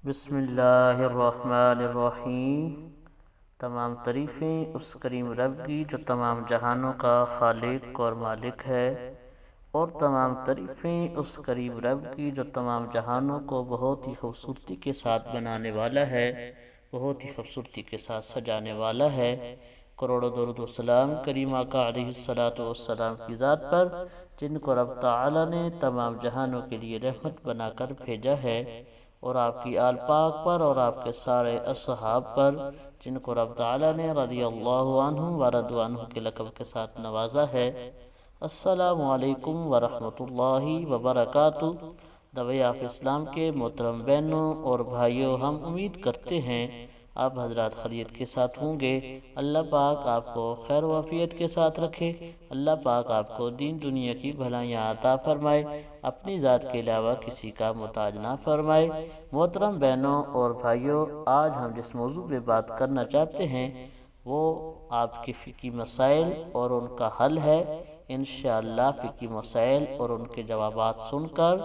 بسم اللہ الرحمن الرحیم۔ تمام تعریفیں اس کریم رب کی جو تمام جہانوں کا خالق اور مالک ہے، اور تمام تعریفیں اس کریم رب کی جو تمام جہانوں کو بہت ہی خوبصورتی کے ساتھ بنانے والا ہے، بہت ہی خوبصورتی کے ساتھ سجانے والا ہے۔ کروڑوں درود و سلام کریم آقا علیہ الصلوۃ والسلام کی ذات پر، جن کو رب تعالی نے تمام جہانوں کے لیے رحمت بنا کر بھیجا ہے، اور آپ کی آل پاک پر اور آپ کے سارے اصحاب پر، جن کو رب تعالی نے رضی اللہ عنہم ورضوا عنہ کے لقب کے ساتھ نوازا ہے۔ السلام علیکم ورحمۃ اللہ وبرکاتہ۔ دوائے آف اسلام کے محترم بہنوں اور بھائیوں، ہم امید کرتے ہیں آپ حضرات خیریت کے ساتھ ہوں گے۔ اللہ پاک آپ کو خیر و عافیت کے ساتھ رکھے۔ اللہ پاک آپ کو دین دنیا کی بھلائیاں عطا فرمائے، اپنی ذات کے علاوہ کسی کا محتاج نہ فرمائے۔ محترم بہنوں اور بھائیوں، آج ہم جس موضوع پہ بات کرنا چاہتے ہیں وہ آپ کے فقہی مسائل اور ان کا حل ہے۔ انشاءاللہ فقہی مسائل اور ان کے جوابات سن کر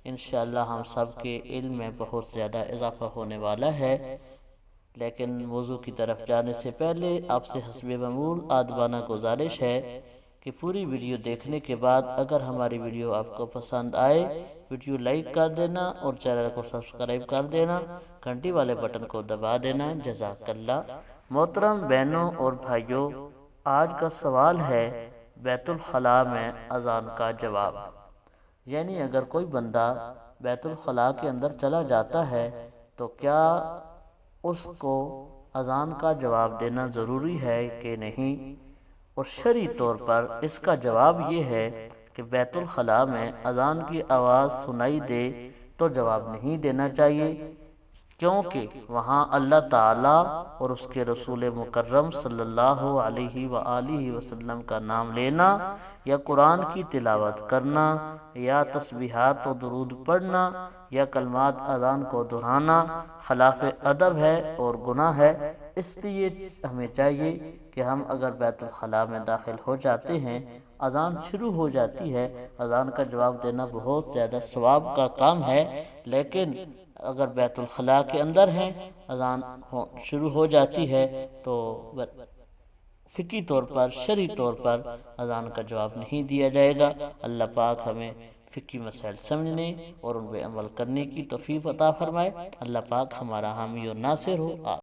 انشاءاللہ ہم سب کے علم میں بہت زیادہ اضافہ ہونے والا ہے۔ لیکن موضوع کی طرف جانے سے پہلے آپ سے حسب معمول ادبانہ گزارش ہے کہ پوری ویڈیو دیکھنے کے بعد اگر ہماری ویڈیو آپ کو پسند آئے، ویڈیو لائک کر دینا اور چینل کو سبسکرائب کر دینا، گھنٹی والے بٹن کو دبا دینا۔ جزاک اللہ۔ محترم بہنوں اور بھائیوں، آج کا سوال ہے بیت الخلاء میں اذان کا جواب۔ یعنی اگر کوئی بندہ بیت الخلاء کے اندر چلا جاتا ہے تو کیا اس کو اذان کا جواب دینا ضروری ہے کہ نہیں؟ اور شرعی طور پر اس کا جواب یہ ہے کہ بیت الخلاء میں اذان کی آواز سنائی دے تو جواب نہیں دینا چاہیے، کیونکہ وہاں اللہ تعالیٰ اور اس کے رسول مکرم صلی اللہ علیہ وآلہ وسلم کا نام لینا یا قرآن کی تلاوت کرنا یا تسبیحات و درود پڑھنا یا کلمات اذان کو دہرانا خلاف ادب ہے اور گناہ ہے۔ اس لیے ہمیں چاہیے کہ ہم اگر بیت الخلاء میں داخل ہو جاتے ہیں، اذان شروع ہو جاتی ہے، اذان کا جواب دینا بہت زیادہ ثواب کا کام ہے، لیکن اگر بیت الخلاء کے اندر ہیں، اذان شروع ہو جاتی ہے تو فقہی طور پر، شرعی طور پر اذان کا جواب نہیں دیا جائے گا۔ اللہ پاک ہمیں فقہی مسائل سمجھنے اور ان پہ عمل کرنے کی توفیق عطا فرمائے۔ اللہ پاک ہمارا حامی اور ناصر ہو۔